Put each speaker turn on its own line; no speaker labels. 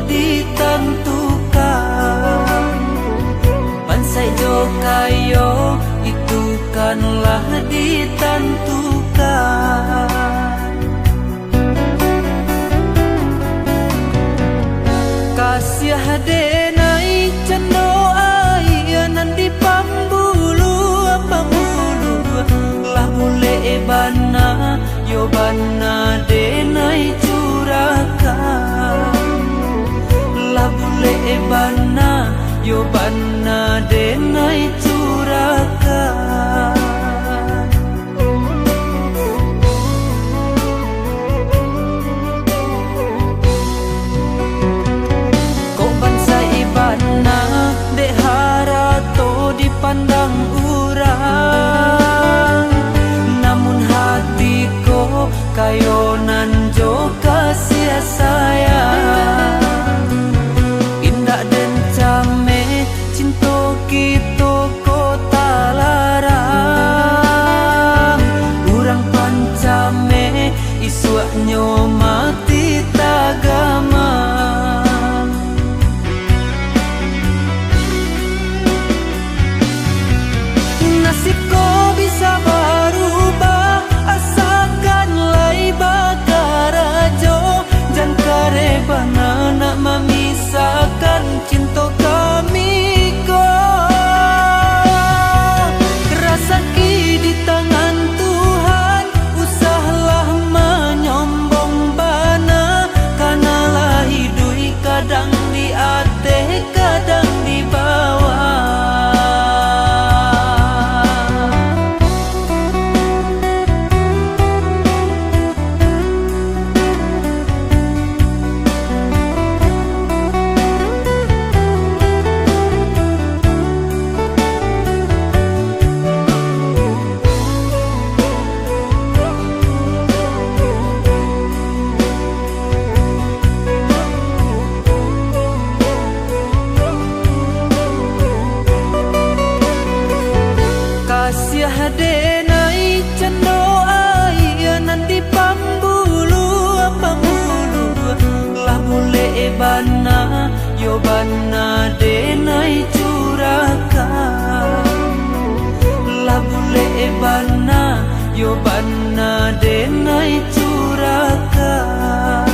ditentukan. Pansai jo kayo itu kanlah ditentukan. Kasih denai cendo ayanan di pambulu lah bule bana yo bana denai curakan. Lah bule bana yo bana denai curakan. Pandang urang, namun hatiku kayonan jo kasih sayang. Indah dan came cinta kita kota larang. Urang pancame isuaknya mati tagama. Nasibku bisa berubah asalkan lai bakar ajo. Jangan karebana nak memisahkan cinta kami ko. Rasa ki di tangan Tuhan, usahlah menyombong bana. Kanalah hidup kadang di ate kadang di bawah. Kasih denai cendo ayanan di pambulu lah bule bana yo bana denai curakan. Lah bule bana yo bana denai curakan.